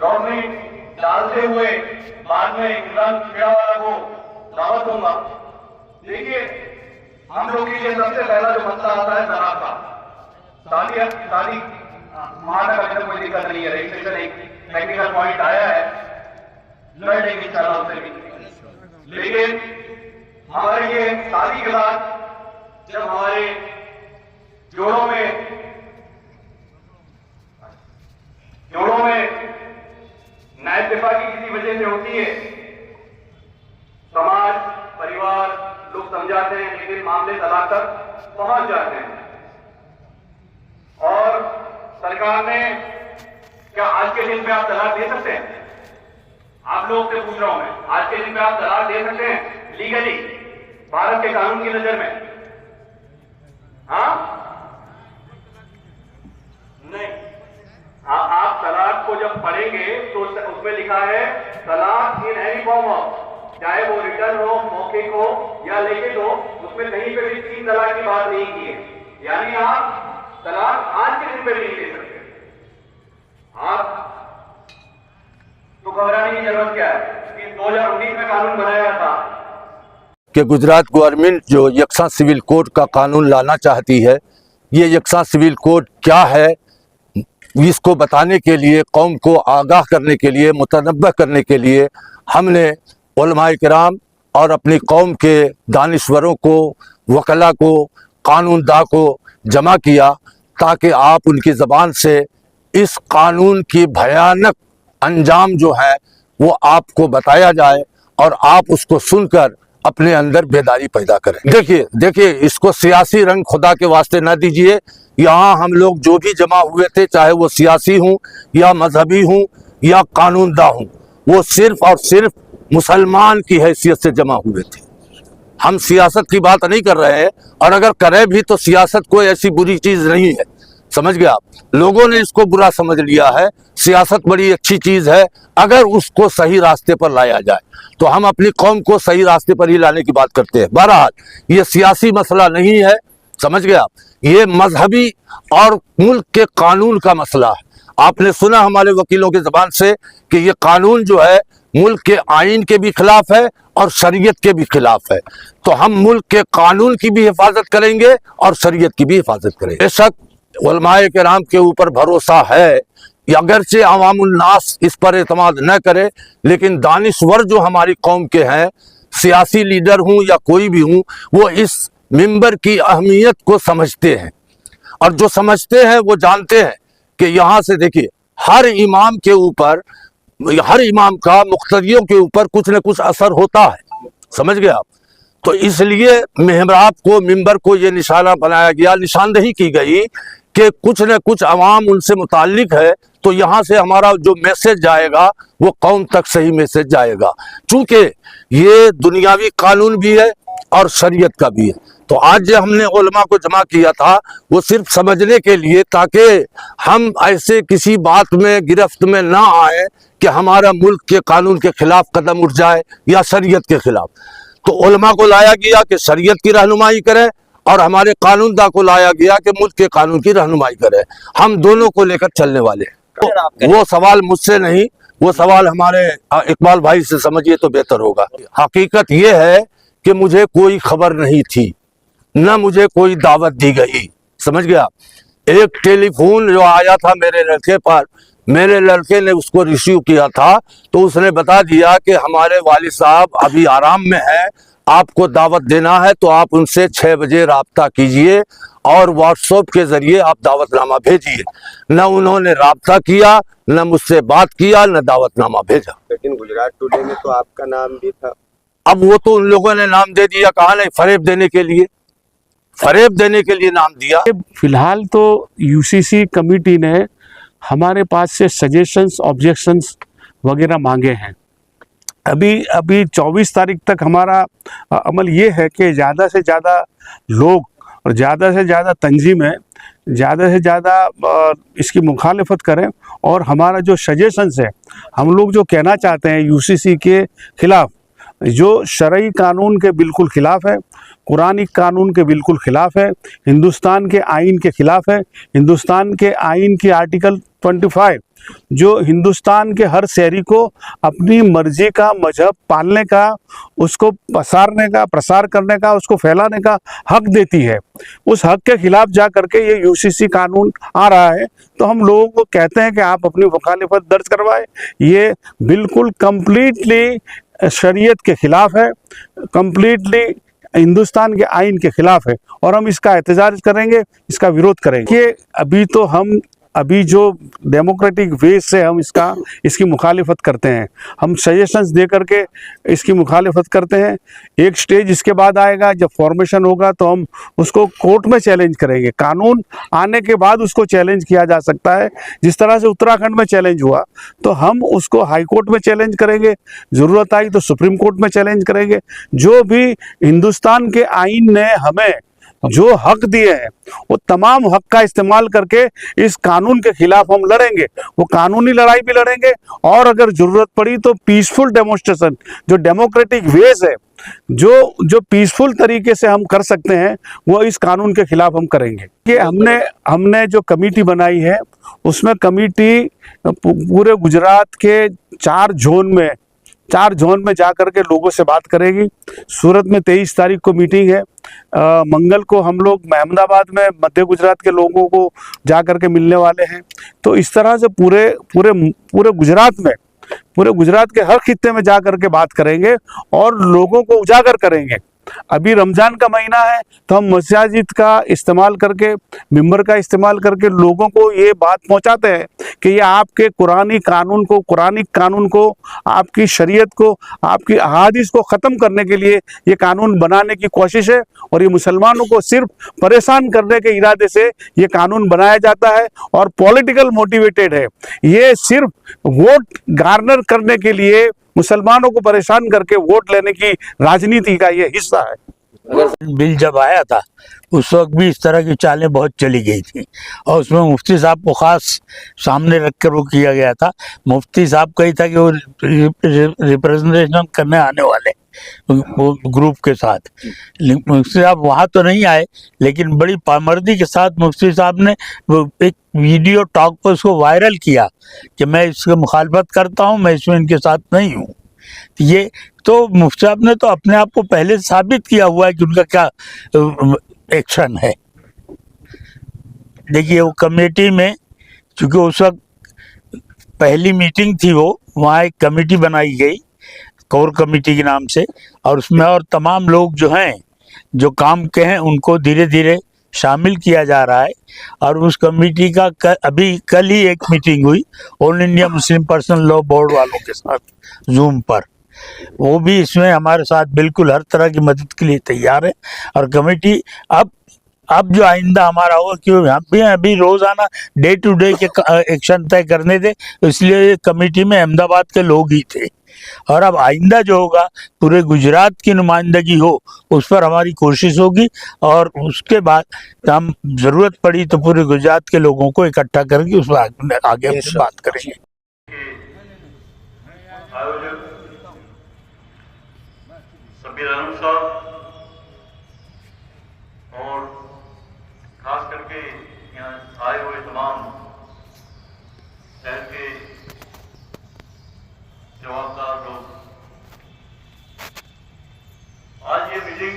रोशनी डालते हुए बाद में इमरान खेड़ावाला को दावत दूंगा। देखिए, हम लोग के लिए सबसे पहला जो मसला आता है तलाक का। शादी महानगर में कोई दिक्कत नहीं है, रजिस्ट्रेशन एक टेक्निकल पॉइंट आया है, लड़ लेंगे इंशाल्लाह उससे भी। लेकिन हमारे ये शादी के बाद जब हमारे जोड़ों में नाइतफाकी किसी वजह से होती है, समाज परिवार लोग समझाते हैं, लेकिन मामले तलाक तक पहुंच जाते हैं। और सरकार ने क्या आज के दिन पे आप तलाक दे सकते हैं? आप लोग से पूछ रहा हूं मैं, आज के दिन पे आप तलाक दे सकते हैं लीगली भारत के कानून की नजर में? हाँ, नहीं। आप तलाक को जब पढ़ेंगे तो उसमें लिखा है तलाक इन एनी फॉर्म ऑफ, चाहे वो रिटर्न हो, मौखिक हो या लिखित हो, उसमें कहीं पे भी 3 तलाक की बात नहीं की है। यानी आप तलाक आज के दिन पे भी नहीं दे सकते। आप तो घबराने की जरूरत क्या है कि 2019 में कानून बनाया था कि गुजरात गवर्नमेंट जो यकसा सिविल कोड का कानून लाना चाहती है, ये यकसा सिविल कोड क्या है इसको बताने के लिए, कौम को आगाह करने के लिए, मुतनब्बह करने के लिए हमने उलमाए किराम और अपनी कौम के दानिश्वरों को, वकला को, कानूनदा को जमा किया ताकि आप उनकी ज़बान से इस कानून की भयानक अंजाम जो है वो आपको बताया जाए और आप उसको सुनकर अपने अंदर बेदारी पैदा करें। देखिए इसको सियासी रंग खुदा के वास्ते ना दीजिए। यहाँ हम लोग जो भी जमा हुए थे, चाहे वो सियासी हूँ या मजहबी हूँ या कानूनदा हूँ, वो सिर्फ और सिर्फ मुसलमान की हैसियत से जमा हुए थे। हम सियासत की बात नहीं कर रहे हैं, और अगर करें भी तो सियासत कोई ऐसी बुरी चीज़ नहीं है, समझ गए आप। लोगों ने इसको बुरा समझ लिया है। सियासत बड़ी अच्छी चीज़ है अगर उसको सही रास्ते पर लाया जाए, तो हम अपनी कौम को सही रास्ते पर ही लाने की बात करते हैं। बहरहाल ये सियासी मसला नहीं है, समझ गए आप, ये मजहबी और मुल्क के कानून का मसला है। आपने सुना हमारे वकीलों की ज़बान से कि ये कानून जो है मुल्क के आइन के भी खिलाफ है और शरीयत के भी खिलाफ है। तो हम मुल्क के कानून की भी हिफाजत करेंगे और शरीयत की भी हिफाजत करेंगे। बेशक उलमाए किराम के ऊपर भरोसा है, अगरचे अवामुल नास इस पर एतमाद न करे, लेकिन दानिश्वर जो हमारी कौम के हैं, सियासी लीडर हूँ या कोई भी हूँ, वो इस मिंबर की अहमियत को समझते हैं। और जो समझते हैं वो जानते हैं कि यहाँ से देखिए हर इमाम के ऊपर, हर इमाम का मुक्तदियों के ऊपर कुछ न कुछ असर होता है, समझ गए आप। तो इसलिए मेहराब को, मिंबर को ये निशाना बनाया गया, निशानदही की गई कि कुछ न कुछ अवाम उनसे मुताल्लिक है, तो यहाँ से हमारा जो मैसेज जाएगा वो कौम तक सही मैसेज जाएगा। चूँकि ये दुनियावी कानून भी है और शरीयत का भी है, तो आज जो हमने उलमा को जमा किया था वो सिर्फ समझने के लिए, ताकि हम ऐसे किसी बात में गिरफ्त में ना आए कि हमारा मुल्क के कानून के खिलाफ कदम उठ जाए या शरीयत के खिलाफ। तो उलमा को लाया गया कि शरीयत की रहनुमाई करें, और हमारे कानूनदा को लाया गया कि मुल्क के कानून की रहनुमाई करें। हम दोनों को लेकर चलने वाले हैं। वो सवाल मुझसे नहीं, वो सवाल हमारे इकबाल भाई से समझिए तो बेहतर होगा। हकीकत ये है कि मुझे कोई खबर नहीं थी, न मुझे कोई दावत दी गई, समझ गया। एक टेलीफोन जो आया था मेरे लड़के पर, मेरे लड़के ने उसको रिसीव किया था, तो उसने बता दिया कि हमारे वालिद साहब अभी आराम में है, आपको दावत देना है तो आप उनसे 6 बजे राब्ता कीजिए और व्हाट्सएप के जरिए आप दावतनामा भेजिए। न उन्होंने राब्ता किया, न मुझसे बात किया, न दावतनामा भेजा। लेकिन गुजरात टुडे में तो आपका नाम भी था। अब वो तो उन लोगों ने नाम दे दिया, कहा नहीं, फरेब देने के लिए, फरेब देने के लिए नाम दिया। फिलहाल तो यूसीसी कमेटी ने हमारे पास से सजेशंस, ऑब्जेक्शंस वगैरह मांगे हैं। अभी 24 तारीख तक हमारा अमल ये है कि ज़्यादा से ज़्यादा लोग और ज़्यादा से ज़्यादा तंजीमें ज़्यादा से ज़्यादा इसकी मुखालफत करें, और हमारा जो सजेशंस है, हम लोग जो कहना चाहते हैं यूसीसी के ख़िलाफ़, जो शरई कानून के बिल्कुल ख़िलाफ़ है, कुरानी कानून के बिल्कुल खिलाफ है, हिंदुस्तान के आइन के खिलाफ है। हिंदुस्तान के आइन की आर्टिकल 25 जो हिंदुस्तान के हर शहरी को अपनी मर्जी का मजहब पालने का, उसको प्रसार करने का, उसको फैलाने का हक देती है, उस हक के खिलाफ जा करके ये यूसीसी कानून आ रहा है। तो हम लोगों को कहते हैं कि आप अपनी मुखालिफत दर्ज करवाएं। ये बिल्कुल कंप्लीटली शरीयत के खिलाफ है, कंप्लीटली हिंदुस्तान के आइन के खिलाफ है और हम इसका एहतजाज करेंगे, इसका विरोध करेंगे। कि अभी जो डेमोक्रेटिक वे से हम इसकी मुखालिफत करते हैं, हम सजेशंस दे करके इसकी मुखालिफत करते हैं। एक स्टेज इसके बाद आएगा जब फॉर्मेशन होगा तो हम उसको कोर्ट में चैलेंज करेंगे। कानून आने के बाद उसको चैलेंज किया जा सकता है, जिस तरह से उत्तराखंड में चैलेंज हुआ तो हम उसको हाई कोर्ट में चैलेंज करेंगे, ज़रूरत आई तो सुप्रीम कोर्ट में चैलेंज करेंगे। जो भी हिंदुस्तान के आइन ने हमें जो हक दिए हैं वो तमाम हक का इस्तेमाल करके इस कानून के खिलाफ हम लड़ेंगे। वो कानूनी लड़ाई भी लड़ेंगे और अगर जरूरत पड़ी तो पीसफुल डेमोन्स्ट्रेशन, जो डेमोक्रेटिक वेज है, जो पीसफुल तरीके से हम कर सकते हैं, वो इस कानून के खिलाफ हम करेंगे। कि हमने जो कमेटी बनाई है उसमें कमेटी पूरे गुजरात के 4 जोन में जा करके लोगों से बात करेगी। सूरत में 23 तारीख को मीटिंग है। मंगल को हम लोग अहमदाबाद में मध्य गुजरात के लोगों को जा करके मिलने वाले हैं। तो इस तरह से पूरे गुजरात के हर खित्ते में जा करके बात करेंगे और लोगों को उजागर करेंगे। अभी रमजान का महीना है तो हम मस्जिद का इस्तेमाल करके, मिंबर का इस्तेमाल करके लोगों को ये बात पहुंचाते हैं कि ये आपके कुरानी कानून को, आपकी शरीयत को, आपकी अहादीस को ख़त्म करने के लिए ये कानून बनाने की कोशिश है और ये मुसलमानों को सिर्फ परेशान करने के इरादे से ये कानून बनाया जाता है और पॉलिटिकल मोटिवेटेड है। ये सिर्फ वोट गार्नर करने के लिए, मुसलमानों को परेशान करके वोट लेने की राजनीति का ये हिस्सा है। बिल जब आया था उस वक्त भी इस तरह की चालें बहुत चली गई थी और उसमें मुफ्ती साहब को खास सामने रखकर वो किया गया था। मुफ्ती साहब का ही था कि वो रिप्रेजेंटेशन करने आने वाले वो ग्रुप के साथ। मुफ्ती साहब वहाँ तो नहीं आए, लेकिन बड़ी पामर्दी के साथ मुफ्ती साहब ने वो एक वीडियो टॉक पर उसको वायरल किया कि मैं इसकी मुखालफत करता हूँ, मैं इसमें इनके साथ नहीं हूँ। ये तो मुफ्ती साहब ने तो अपने आप को पहले साबित किया हुआ है कि उनका क्या एक्शन है। देखिए वो कमेटी में, चूँकि उस वक्त पहली मीटिंग थी, वो वहाँ एक कमेटी बनाई गई कोर कमेटी के नाम से और उसमें और तमाम लोग जो हैं, जो काम के हैं, उनको धीरे धीरे शामिल किया जा रहा है। और उस कमेटी का अभी कल ही एक मीटिंग हुई all India Muslim personal law board वालों के साथ जूम पर। वो भी इसमें हमारे साथ बिल्कुल हर तरह की मदद के लिए तैयार है। और कमेटी अब जो आइंदा हमारा होगा कि हम भी अभी रोजाना डे टू डे के एक्शन तय करने थे, इसलिए कमेटी में अहमदाबाद के लोग ही थे। और अब आइंदा जो होगा पूरे गुजरात की नुमाइंदगी हो, उस पर हमारी कोशिश होगी और उसके बाद हम जरूरत पड़ी तो पूरे गुजरात के लोगों को इकट्ठा करके उस पर आगे बात करेंगे। सबीर अहमद साहब और खास करके यहाँ आए हुए तमाम शहर के जवाबदार लोग, आज ये मीटिंग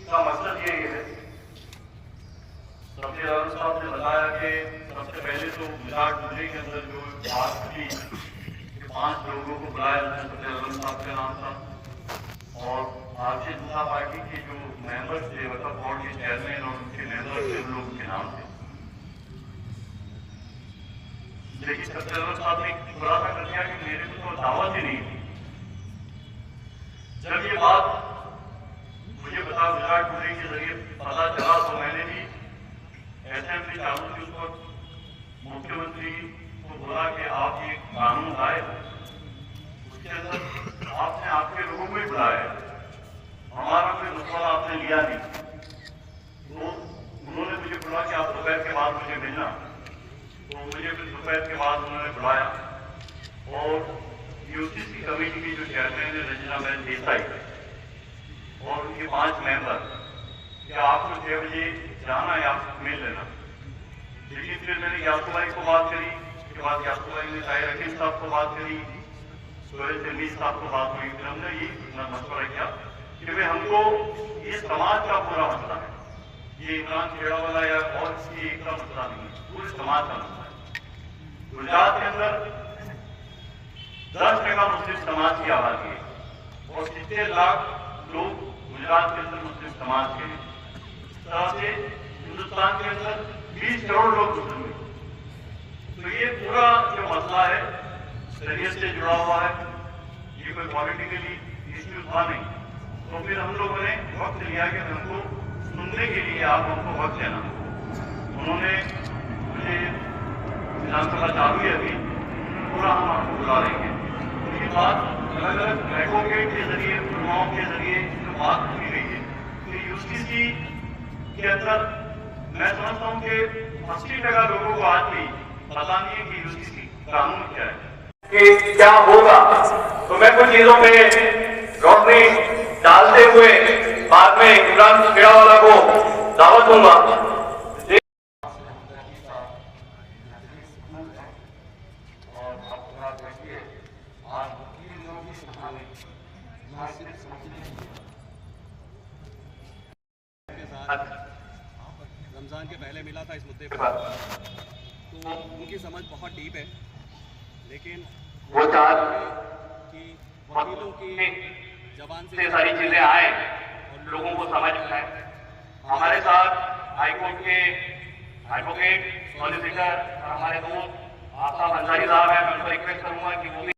का मकसद ये है, सबीर अहमद साहब ने बताया कि सबसे पहले तो गुजरात जिले के अंदर जो बात थी कि 5 लोगों को बुलाया जाए, सबीर अहमद साहब का नाम था और भारतीय जनता पार्टी के जो मेंबर्स थे, मतलब बोर्ड के चेयरमैन और उनके मेंबर्स थे, उन लोगों के नाम थे। लेकिन सबसे साहब ने खुलासा कर दिया कि मेरे को तो दावत ही नहीं थी। जब ये बात मुझे पता गुजरात टुडे के जरिए पता चला तो मैंने भी असेंबली चालू की, उस पर मुख्यमंत्री को बोला कि आप ये कानून लाए, उसके अंदर आपने आपके लोगों को ही बुलाया, हमारा कोई मसला आपने लिया नहीं। तो उन्होंने मुझे बोला कि आप दोपहर के बाद मुझे मिलना, तो मुझे फिर दोपहर के बाद उन्होंने बुलाया और यूसीसी कमेटी की जो चेयरमैन है रंजना बहन देसाई और उनके 5 मेंबर कि आपको 6 बजे जाना है, आप मिल लेना। लेकिन फिर मैंने यासूब भाई को बात करी, उसके बाद यासूब भाई ने ताहिर हकीम साहब को बात करी, सोहेल तलमी साहब को बात हुई। फिर हमने ये मशवरा किया कि भाई हमको ये समाज का पूरा मसला है, ये इमरान खेड़ा वाला या और किसी एक का मसला नहीं है, पूरे समाज का मसला है। गुजरात के अंदर 10% मुस्लिम समाज की आबादी है और 70 लाख लोग गुजरात के अंदर मुस्लिम समाज के हैं। इस तरह से हिंदुस्तान के अंदर 20 करोड़ लोग मुस्लिम हैं। तो ये पूरा जो मसला है शरीयत से जुड़ा हुआ है, ये कोई पॉलिटिकली इश्यू था नहीं। तो फिर हम लोगों ने वक्त लिया कि हमको सुनने के लिए आप हमको वक्त देना। उन्होंने मुझे विधानसभा चालू है अभी, पूरा हम आपको बुला लेंगे। उसके बाद अलग अलग एडवोकेट के जरिए, युवाओं के जरिए जो बात की गई है, तो यूसीसी के अंदर मैं समझता हूँ कि 80% लोगों को आज भी पता नहीं है कि यूसीसी कानून क्या है, कि क्या होगा। तो मैं कुछ चीजों पे रोशनी डालते हुए बाद में इमरान खेड़ा वाला को दावत दूंगा। रमजान के पहले मिला था इस मुद्दे पर, तो उनकी समझ बहुत डीप है, लेकिन वो चार कि वकीलों की जबान से सारी चीजें आए और लोगों को समझ आए। हमारे साथ हाईकोर्ट के एडवोकेट, सॉलिसिटर और हमारे दोस्त आफ्ताब अंसारी साहब हैं। मैं उनको रिक्वेस्ट करूंगा कि वो भी